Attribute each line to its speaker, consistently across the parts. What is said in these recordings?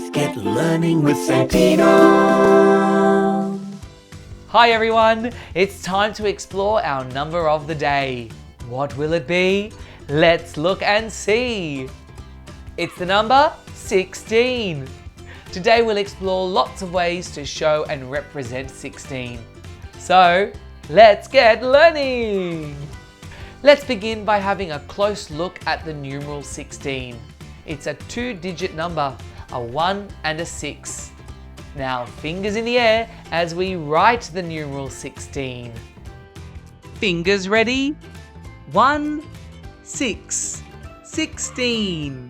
Speaker 1: Let's get learning with Santino.
Speaker 2: Hi everyone, it's time to explore our number of the day. What will it be? Let's look and see. It's the number 16. Today we'll explore lots of ways to show and represent 16. So, let's get learning! Let's begin by having a close look at the numeral 16. It's a two-digit number, a 1 and a 6. Now, fingers in the air as we write the numeral 16. Fingers ready? 1, 6, 16.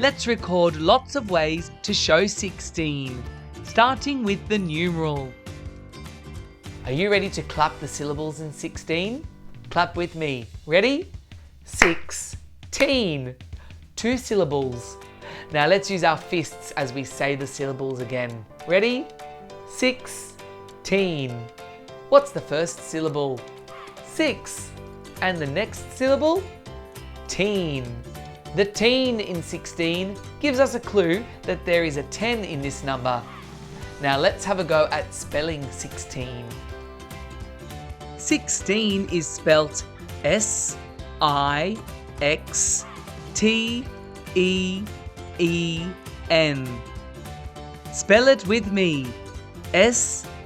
Speaker 2: Let's record lots of ways to show 16, starting with the numeral. Are you ready to clap the syllables in 16? Clap with me. Ready? 16. 2 syllables. Now let's use our fists as we say the syllables again. Ready? 16. What's the first syllable? 6. And the next syllable? Teen. The teen in 16 gives us a clue that there is a 10 in this number. Now let's have a go at spelling 16. 16 is spelt S-I-X-T-E-E-N. Spell it with me. S-I-X-T-E-E-N.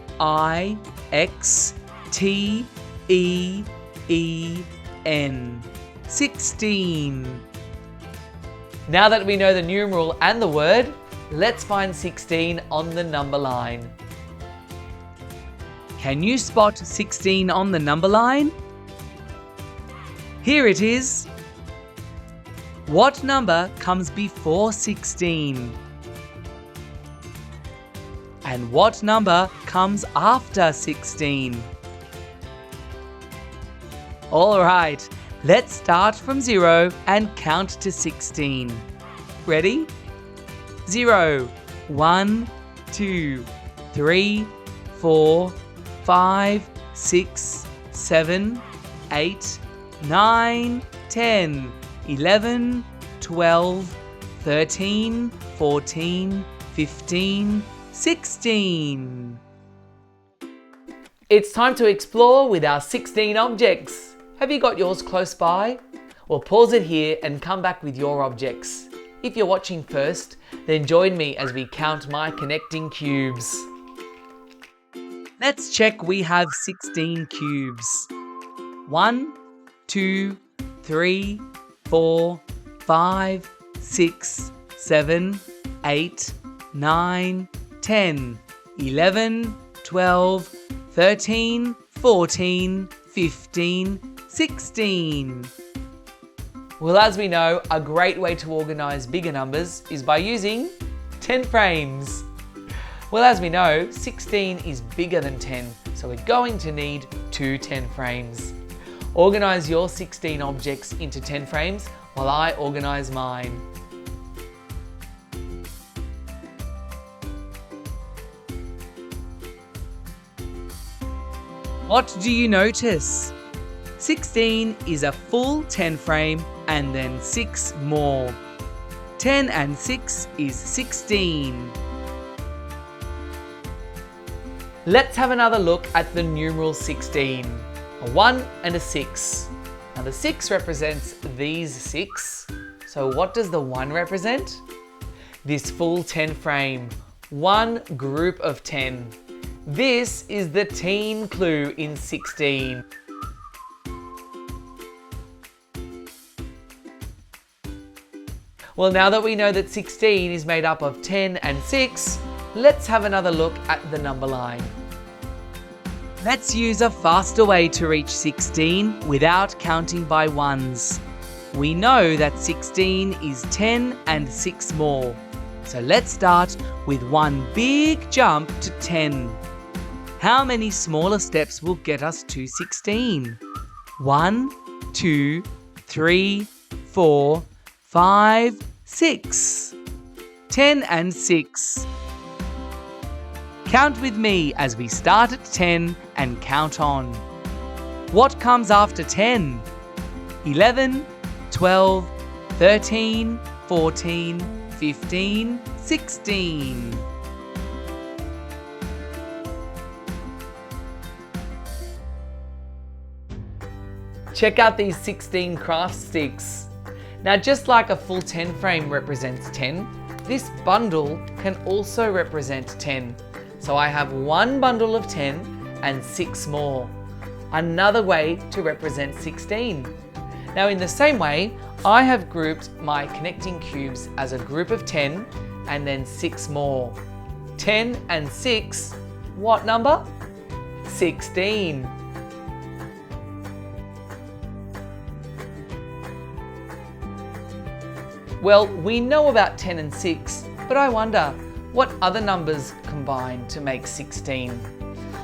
Speaker 2: 16. Now that we know the numeral and the word, let's find 16 on the number line. Can you spot 16 on the number line? Here it is. What number comes before 16? And what number comes after 16? All right, let's start from 0 and count to 16. Ready? 0, 1, 2, 3, 4, 5, 6, 7, 8, 9, 10, 11, 12, 13, 14, 15, 16. It's time to explore with our 16 objects. Have you got yours close by? Well, pause it here and come back with your objects. If you're watching first, then join me as we count my connecting cubes. Let's check we have 16 cubes. 1, 2, 3, 4, 5, 6, 7, 8, 9, 10, 11, 12, 13, 14, 15, 16. Well, as we know, a great way to organise bigger numbers is by using 10 frames. Well, as we know, 16 is bigger than 10, so we're going to need 2 10 frames. Organise your 16 objects into 10 frames while I organise mine. What do you notice? 16 is a full 10 frame and then 6 more. 10 and 6 is 16. Let's have another look at the numeral 16. A 1 and a 6. Now the 6 represents these 6. So what does the 1 represent? This full 10 frame. One group of 10. This is the teen clue in 16. Well, now that we know that 16 is made up of 10 and 6, let's have another look at the number line. Let's use a faster way to reach 16 without counting by ones. We know that 16 is 10 and 6 more. So let's start with one big jump to 10. How many smaller steps will get us to 16? 1, 2, 3, 4, 5, 6. 10 and 6. Count with me as we start at 10 and count on. What comes after 10? 11, 12, 13, 14, 15, 16. Check out these 16 craft sticks. Now, just like a full 10 frame represents 10, this bundle can also represent 10. So I have one bundle of 10 and 6 more. Another way to represent 16. Now, in the same way, I have grouped my connecting cubes as a group of 10 and then 6 more. 10 and 6, what number? 16. Well, we know about 10 and 6, but I wonder what other numbers combine to make 16.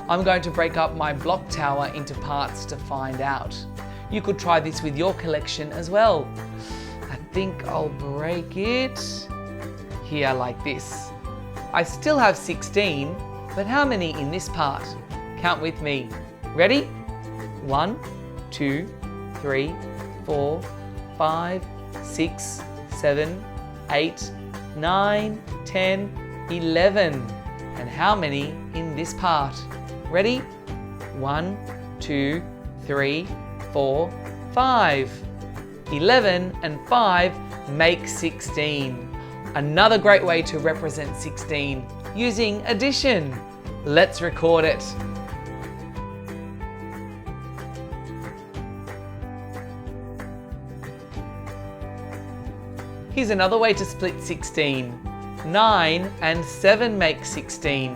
Speaker 2: I'm going to break up my block tower into parts to find out. You could try this with your collection as well. I think I'll break it here like this. I still have 16, but how many in this part? Count with me. Ready? 1, 2, 3, 4, 5, 6, 7, 8, 9, 10, 11. And how many in this part? Ready? 1, 2, 3, 4, 5. 11 and 5 make 16. Another great way to represent 16 using addition. Let's record it. Here's another way to split 16. 9 and 7 make 16.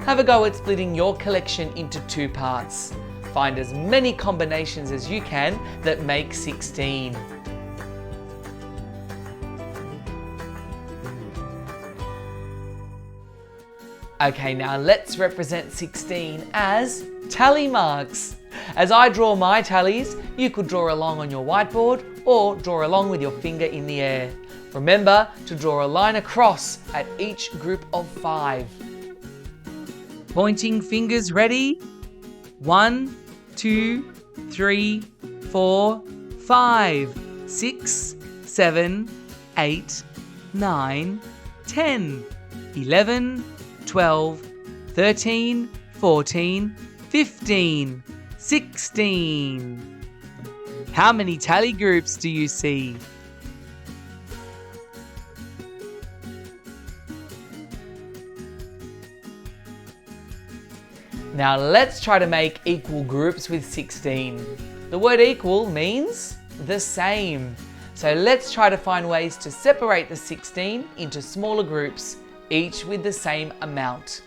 Speaker 2: Have a go at splitting your collection into 2 parts. Find as many combinations as you can that make 16. Okay, now let's represent 16 as tally marks. As I draw my tallies, you could draw along on your whiteboard or draw along with your finger in the air. Remember to draw a line across at each group of 5. Pointing fingers ready? 1, 2, 3, 4, 5, 6, 7, 8, 9, 10, 11, 12, 13, 14, 15, 16. How many tally groups do you see? Now let's try to make equal groups with 16. The word equal means the same. So let's try to find ways to separate the 16 into smaller groups, each with the same amount.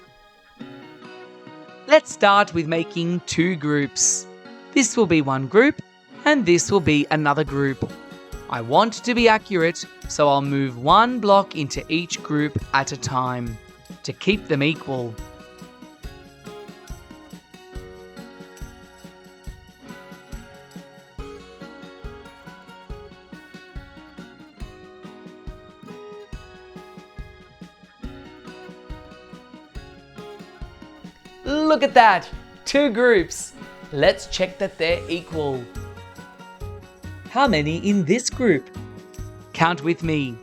Speaker 2: Let's start with making 2 groups. This will be one group and this will be another group. I want to be accurate, so I'll move one block into each group at a time to keep them equal. Look at that! 2 groups. Let's check that they're equal. How many in this group? Count with me.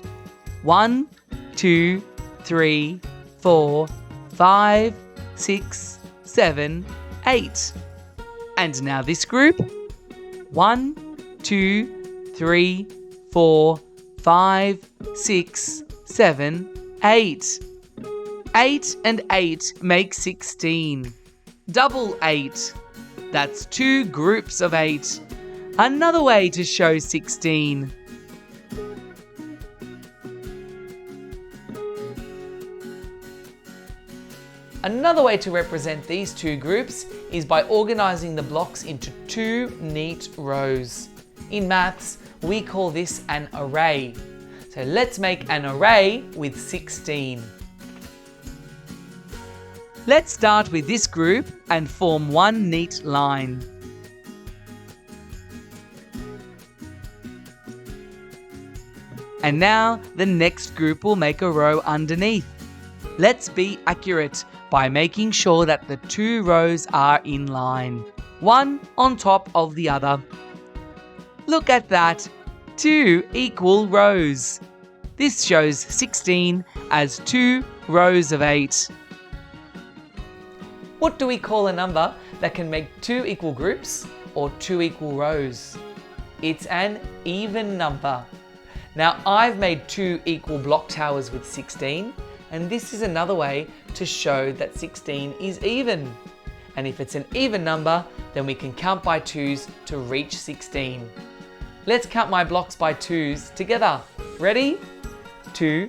Speaker 2: 1, 2, 3, 4, 5, 6, 7, 8. And now this group? 1, 2, 3, 4, 5, 6, 7, 8. 8 and 8 make 16. Double 8. That's 2 groups of 8. Another way to show 16. Another way to represent these 2 groups is by organising the blocks into 2 neat rows. In maths, we call this an array. So let's make an array with 16. Let's start with this group and form one neat line. And now the next group will make a row underneath. Let's be accurate by making sure that the 2 rows are in line, one on top of the other. Look at that, 2 equal rows. This shows 16 as 2 rows of 8. What do we call a number that can make 2 equal groups or 2 equal rows? It's an even number. Now I've made 2 equal block towers with 16, and this is another way to show that 16 is even. And if it's an even number, then we can count by 2s to reach 16. Let's count my blocks by 2s together. Ready? 2,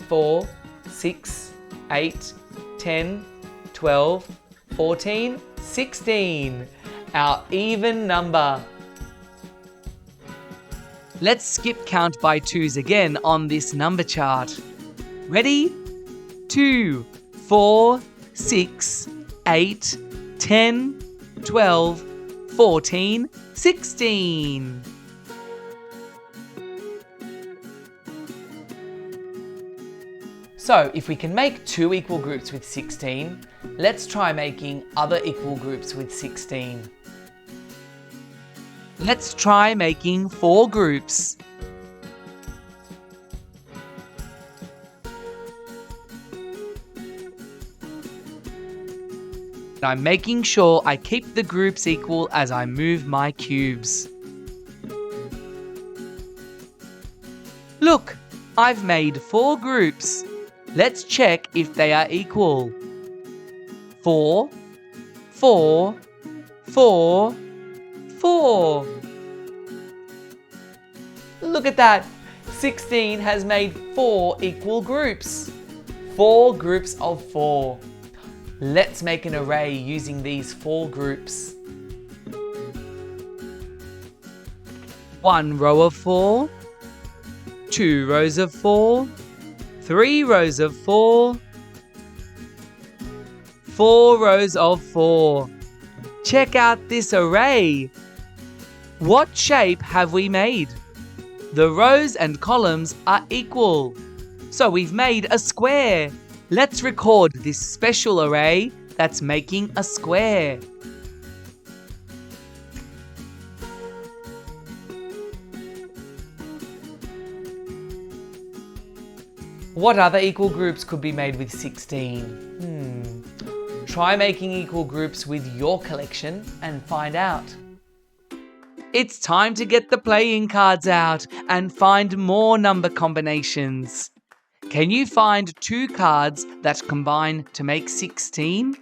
Speaker 2: 4, 6, 8, 10, 12, 14, 16. Our even number. Let's skip count by 2s again on this number chart. Ready? 2, 4, 6, 8, 10, 12, 14, 16. So if we can make 2 equal groups with 16, let's try making other equal groups with 16. Let's try making 4 groups. I'm making sure I keep the groups equal as I move my cubes. Look, I've made 4 groups. Let's check if they are equal. 4, 4, 4, 4. Look at that! 16 has made 4 equal groups. 4 groups of 4. Let's make an array using these 4 groups. 1 row of 4, 2 rows of 4, 3 rows of 4, 4 rows of 4. Check out this array. What shape have we made? The rows and columns are equal. So we've made a square. Let's record this special array that's making a square. What other equal groups could be made with 16? Try making equal groups with your collection and find out. It's time to get the playing cards out and find more number combinations. Can you find 2 cards that combine to make 16?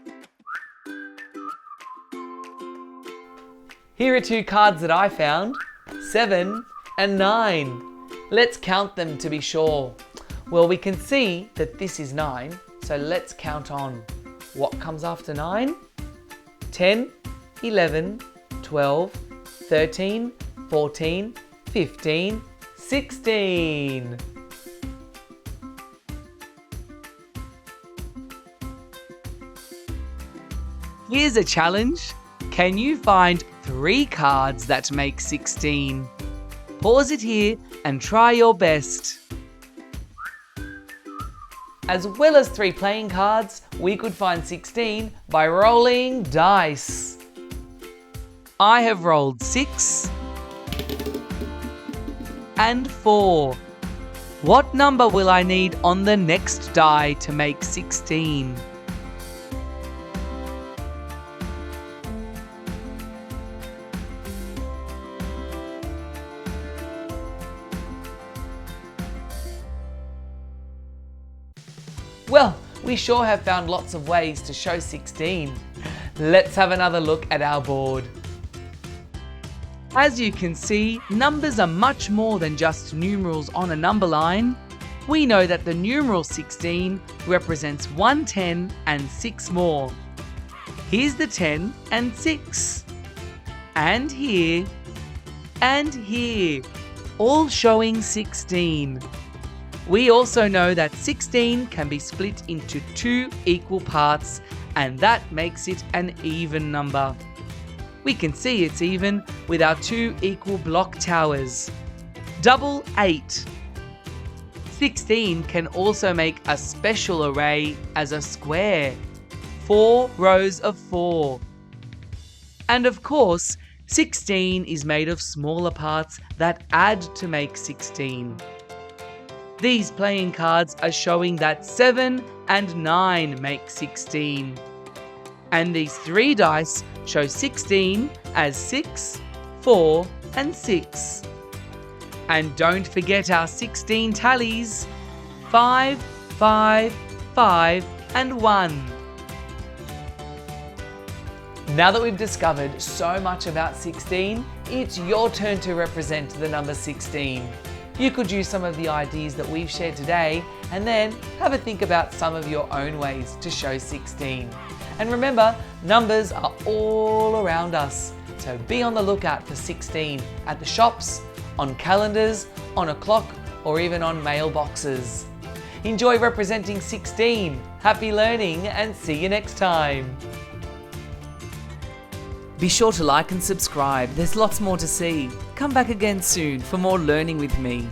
Speaker 2: Here are 2 cards that I found, 7 and 9. Let's count them to be sure. Well, we can see that this is 9, so let's count on. What comes after 9? 10, 11, 12, 13, 14, 15, 16. Here's a challenge. Can you find 3 cards that make 16? Pause it here and try your best. As well as 3 playing cards, we could find 16 by rolling dice. I have rolled 6 and 4. What number will I need on the next die to make 16? Well, we sure have found lots of ways to show 16. Let's have another look at our board. As you can see, numbers are much more than just numerals on a number line. We know that the numeral 16 represents 1 10 and 6 more. Here's the 10 and 6. And here, all showing 16. We also know that 16 can be split into 2 equal parts, and that makes it an even number. We can see it's even with our 2 equal block towers. Double 8. 16 can also make a special array as a square. 4 rows of 4. And of course, 16 is made of smaller parts that add to make 16. These playing cards are showing that 7 and 9 make 16. And these 3 dice show 16 as 6, 4 and 6. And don't forget our 16 tallies: 5, 5, 5 and 1. Now that we've discovered so much about 16, it's your turn to represent the number 16. You could use some of the ideas that we've shared today and then have a think about some of your own ways to show 16. And remember, numbers are all around us, so be on the lookout for 16 at the shops, on calendars, on a clock, or even on mailboxes. Enjoy representing 16. Happy learning and see you next time. Be sure to like and subscribe, there's lots more to see. Come back again soon for more learning with me.